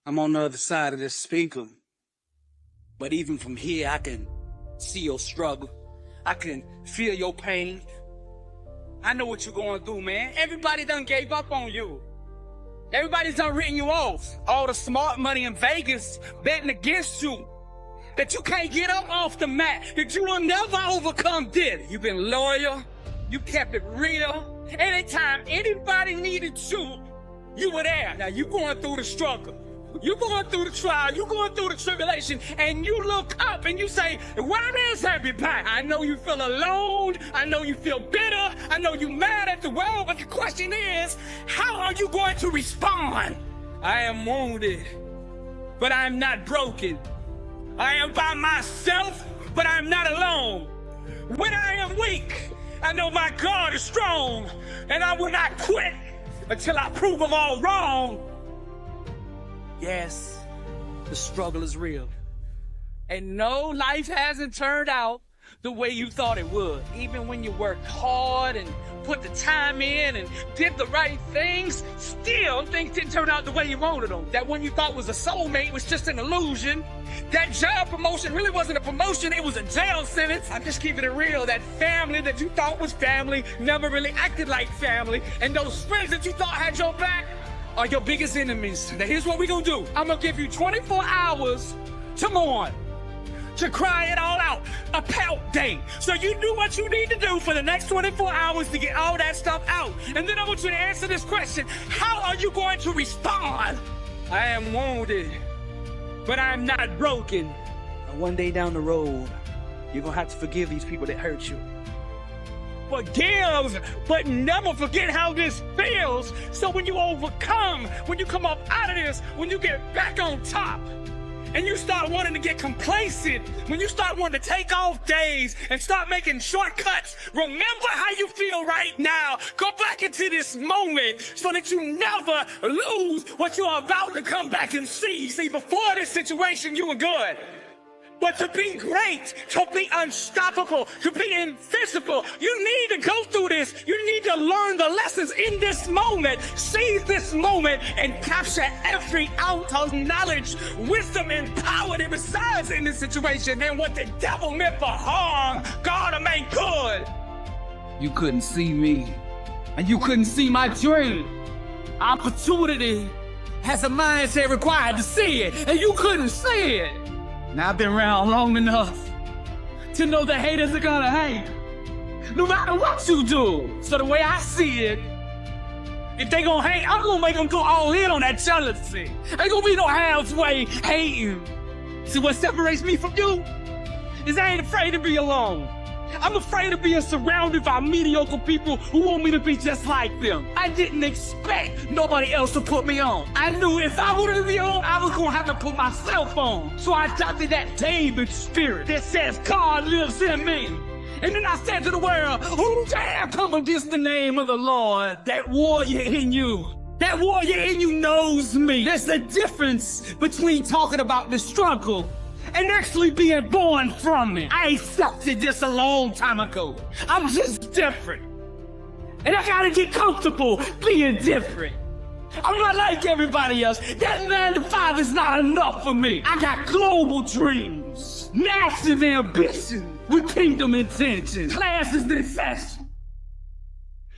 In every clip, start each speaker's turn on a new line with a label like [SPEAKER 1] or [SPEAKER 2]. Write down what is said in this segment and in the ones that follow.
[SPEAKER 1] I'm on the other side of this speaker. But even from here, I can see your struggle. I can feel your pain. I know what you're going through, man. Everybody done gave up on you. Everybody's done written you off. All the smart money in Vegas betting against you. That you can't get up off the mat. That you will never overcome this. You've been loyal. You kept it real. Anytime anybody needed you were there. Now you going through the struggle. You're going through the trial, you're going through the tribulation, and you look up and you say, where is everybody? I know you feel alone, I know you feel bitter, I know you're mad at the world, but the question is, how are you going to respond? I am wounded, but I am not broken. I am by myself, but I am not alone. When I am weak, I know my God is strong, and I will not quit until I prove them all wrong. Yes, the struggle is real. And no, life hasn't turned out the way you thought it would. Even when you worked hard and put the time in and did the right things, still things didn't turn out the way you wanted them. That one you thought was a soulmate was just an illusion. That job promotion really wasn't a promotion, it was a jail sentence. I'm just keeping it real. That family that you thought was family never really acted like family. And those friends that you thought had your back are your biggest enemies. Now here's what we're gonna do. I'm gonna give you 24 hours to mourn, to cry it all out, a pout day. So you do what you need to do for the next 24 hours to get all that stuff out. And then I want you to answer this question. How are you going to respond? I am wounded, but I am not broken. And one day down the road, you're gonna have to forgive these people that hurt you. Forgive, but never forget how this feels. So when you overcome, when you come up out of this, when you get back on top, and you start wanting to get complacent, when you start wanting to take off days and start making shortcuts, remember how you feel right now. Go back into this moment so that you never lose what you're about to come back and see. See, before this situation, you were good. But to be great, to be unstoppable, to be invincible, you need to go through this. You need to learn the lessons in this moment. Seize this moment and capture every ounce of knowledge, wisdom, and power that resides in this situation. And what the devil meant for harm, God will make good. You couldn't see me, and you couldn't see my dream. Opportunity has a mindset required to see it, and you couldn't see it. Now I've been around long enough to know the haters are gonna hate, no matter what you do. So the way I see it, if they gonna hate, I'm gonna make them go all in on that jealousy. Ain't gonna be no halfway hating. See, what separates me from you is I ain't afraid to be alone. I'm afraid of being surrounded by mediocre people who want me to be just like them. I didn't expect nobody else to put me on. I knew if I wanted to be on, I was gonna have to put myself on. So I adopted that David spirit that says God lives in me. And then I said to the world, who dare come against the name of the Lord? That warrior in you. That warrior in you knows me. There's a difference between talking about the struggle and actually being born from it. I accepted this a long time ago. I'm just different. And I gotta get comfortable being different. I'm not like everybody else. That 9 to 5 is not enough for me. I got global dreams, massive ambition with kingdom intentions, classes in session.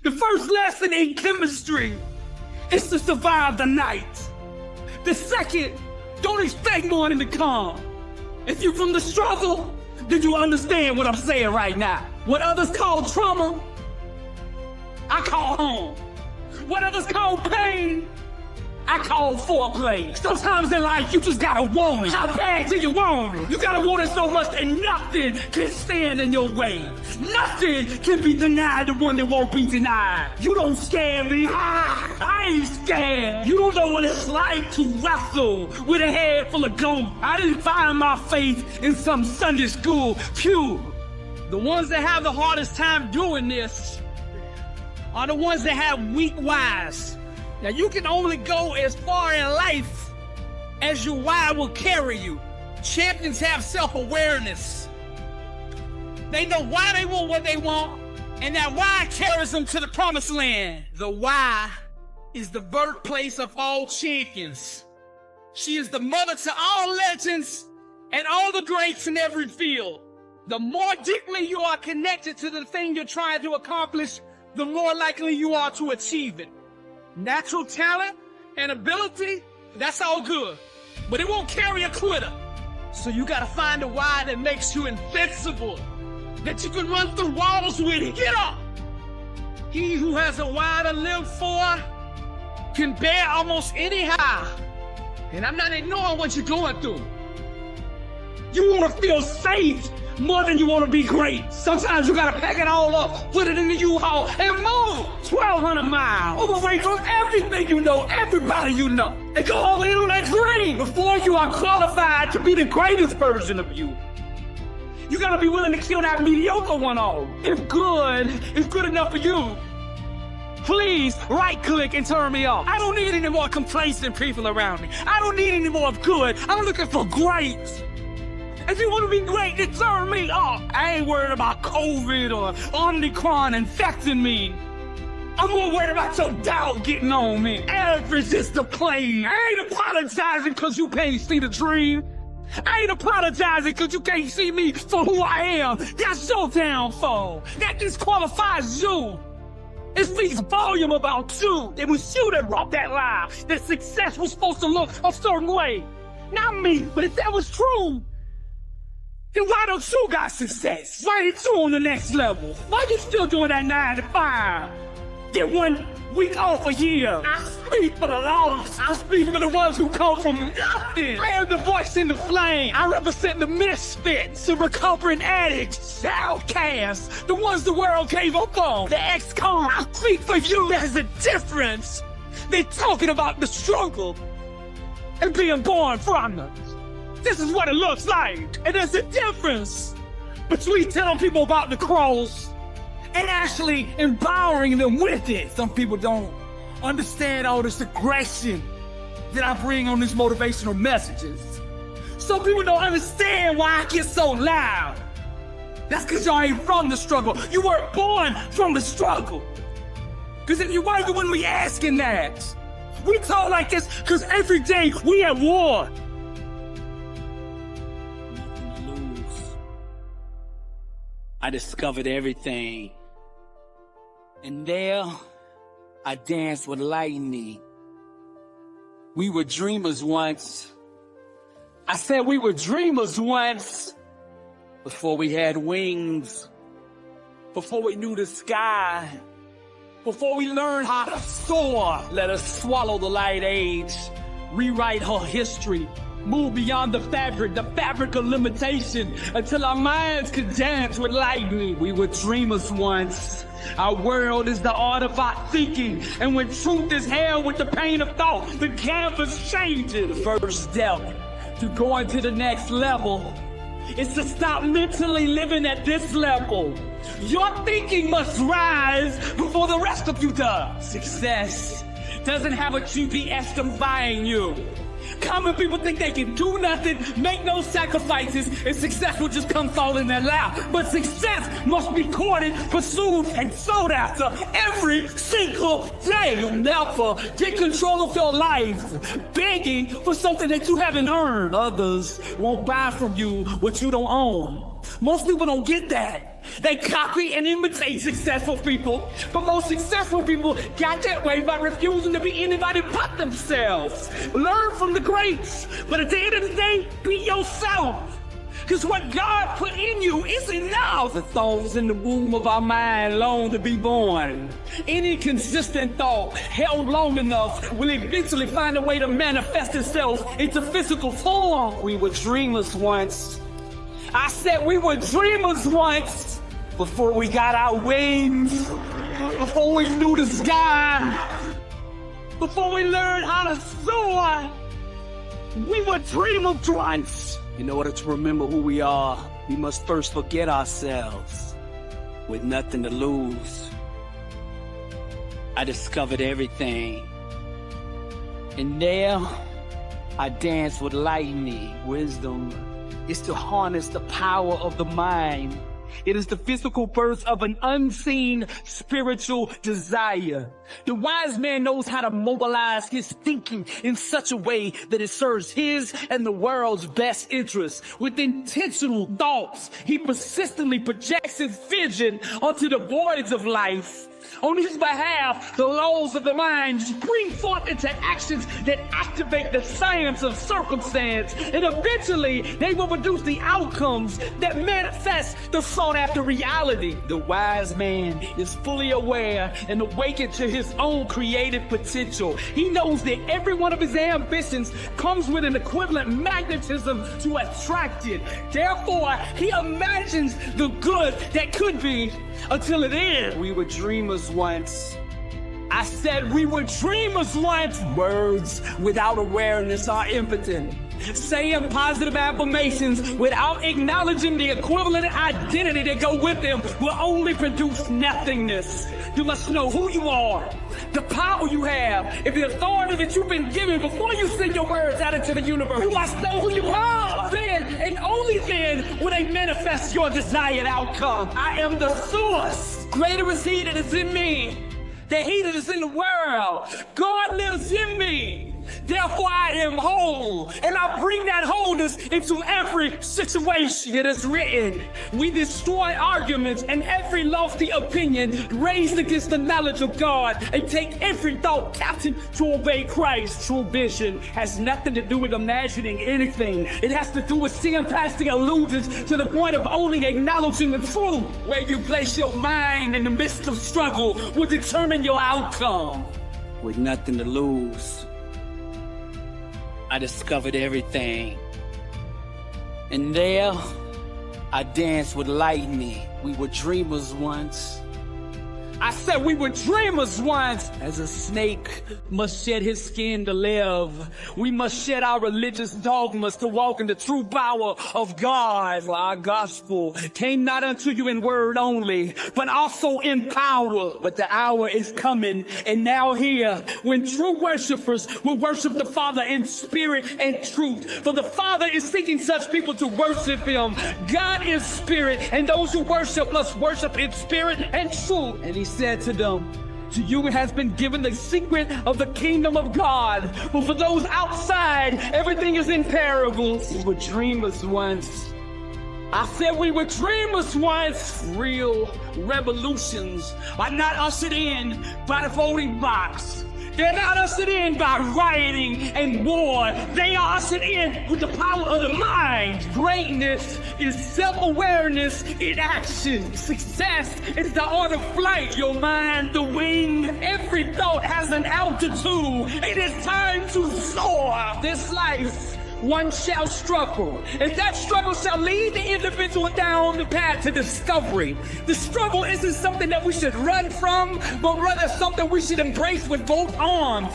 [SPEAKER 1] The first lesson in chemistry is to survive the night. The second, don't expect morning to come. If you're from the struggle, then you understand what I'm saying right now. What others call trauma, I call home. What others call pain, I call foreplay. Sometimes in life, you just gotta want it. How bad do you want it? You gotta want it so much that nothing can stand in your way. Nothing can be denied the one that won't be denied. You don't scare me. I ain't scared. You don't know what it's like to wrestle with a head full of gold. I didn't find my faith in some Sunday school pew. The ones that have the hardest time doing this are the ones that have weak whys. Now you can only go as far in life as your why will carry you. Champions have self-awareness. They know why they want what they want, and that why carries them to the promised land. The why is the birthplace of all champions. She is the mother to all legends and all the greats in every field. The more deeply you are connected to the thing you're trying to accomplish, the more likely you are to achieve it. Natural talent and ability, that's all good, but it won't carry a quitter. So you gotta find a why that makes you invincible, that you can run through walls with it. Get up! He who has a why to live for can bear almost any high. And I'm not ignoring what you're going through. You wanna feel safe more than you wanna be great. Sometimes you gotta pack it all up, put it in the U-Haul, and move 1,200 miles away from everything you know, everybody you know, and go all in on that dream before you are qualified to be the greatest version of you. You gotta be willing to kill that mediocre one off. If good is good enough for you, please right-click and turn me off. I don't need any more complacent people around me. I don't need any more of good. I'm looking for great. If you want to be great, then turn me off. I ain't worried about COVID or Omicron infecting me. I'm more worried about your doubt getting on me. Average is the plane. I ain't apologizing because you can't see the dream. I ain't apologizing because you can't see me for who I am. That's your downfall. That disqualifies you. It speaks volume about you. It was you that wrote that lie, that success was supposed to look a certain way. Not me, but if that was true, then why don't you got success? Why ain't you on the next level? Why you still doing that 9 to 5? Get 1 week off a year. I speak for the lost. I speak for the ones who come from nothing. I am the voice in the flame. I represent the misfits, the recovering addicts, the outcasts, the ones the world gave up on, the ex-con. I speak for you. There's a difference. They're talking about the struggle and being born from it. This is what it looks like. And there's a difference between telling people about the cross and actually empowering them with it. Some people don't understand all this aggression that I bring on these motivational messages. Some people don't understand why I get so loud. That's because y'all ain't from the struggle. You weren't born from the struggle. Because if you weren't, you wouldn't be asking that. We talk like this because every day we at war. I discovered everything. And there, I danced with lightning. We were dreamers once. I said we were dreamers once before we had wings, before we knew the sky, before we learned how to soar. Let us swallow the light age, rewrite her history, move beyond the fabric of limitation, until our minds could dance with lightning. We were dreamers once. Our world is the art of our thinking, and when truth is held with the pain of thought, the canvas changes. The first step to going to the next level is to stop mentally living at this level. Your thinking must rise before the rest of you does. Success doesn't have a GPS defying you. Common people think they can do nothing, make no sacrifices, and success will just come fall in their lap. But success must be courted, pursued, and sought after every single day. You'll never get control of your life begging for something that you haven't earned. Others won't buy from you what you don't own. Most people don't get that. They copy and imitate successful people, but most successful people got that way by refusing to be anybody but themselves. Learn from the greats, but at the end of the day, be yourself. Because what God put in you is enough. The thoughts in the womb of our mind long to be born. Any consistent thought held long enough will eventually find a way to manifest itself into physical form. We were dreamers once. I said we were dreamers once before we got our wings, before we knew the sky, before we learned how to soar. We were dreamers once. In order to remember who we are, we must first forget ourselves with nothing to lose. I discovered everything. And there, I danced with lightning. Wisdom is to harness the power of the mind It is the physical birth of an unseen spiritual desire. The wise man knows how to mobilize his thinking in such a way that it serves his and the world's best interests. With intentional thoughts, he persistently projects his vision onto the voids of life. On his behalf, the laws of the mind spring forth into actions that activate the science of circumstance, and eventually they will produce the outcomes that manifest the sought-after reality. The wise man is fully aware and awakened to his own creative potential. He knows that every one of his ambitions comes with an equivalent magnetism to attract it. Therefore, he imagines the good that could be until it is. We were dreamers once. I said we were dreamers once. Words without awareness are impotent. Saying positive affirmations without acknowledging the equivalent identity that go with them will only produce nothingness. You must know who you are, the power you have, and the authority that you've been given before you send your words out into the universe. You must know who you are. Then, and only then, will they manifest your desired outcome. I am the source. Greater is he that is in me than he that is in the world. God lives in me. Therefore, I am whole, and I bring that wholeness into every situation. It is written, we destroy arguments and every lofty opinion raised against the knowledge of God, and take every thought captive to obey Christ. True vision has nothing to do with imagining anything. It has to do with seeing past the illusions to the point of only acknowledging the truth. Where you place your mind in the midst of struggle will determine your outcome. With nothing to lose, I discovered everything. And there, I danced with lightning. We were dreamers once. I said we were dreamers once. As a snake must shed his skin to live, we must shed our religious dogmas to walk in the true power of God. For our gospel came not unto you in word only, but also in power. But the hour is coming, and now here, when true worshipers will worship the Father in spirit and truth. For the Father is seeking such people to worship him. God is spirit, and those who worship must worship in spirit and truth. And he said to them, to you has been given the secret of the kingdom of God. But for those outside, everything is in parables. We were dreamers once. I said we were dreamers once. Real revolutions are not ushered in by the voting box. They're not ushered in by rioting and war. They are ushered in with the power of the mind. Greatness is self-awareness in action. Success is the art of flight. Your mind, the wing. Every thought has an altitude. It is time to soar. This life, one shall struggle, and that struggle shall lead the individual down the path to discovery. The struggle isn't something that we should run from, but rather something we should embrace with both arms.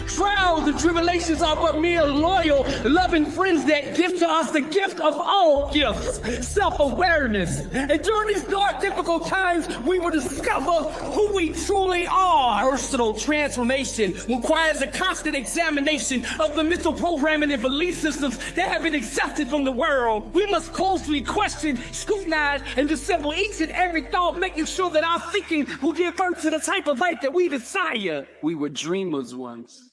[SPEAKER 1] Trials and tribulations are but mere loyal, loving friends that give to us the gift of all gifts, self-awareness. And during these dark, difficult times, we will discover who we truly are. Personal transformation requires a constant examination of the mental programming and belief systems that have been accepted from the world. We must closely question, scrutinize, and dissemble each and every thought, making sure that our thinking will give birth to the type of life that we desire. We were dreamers once.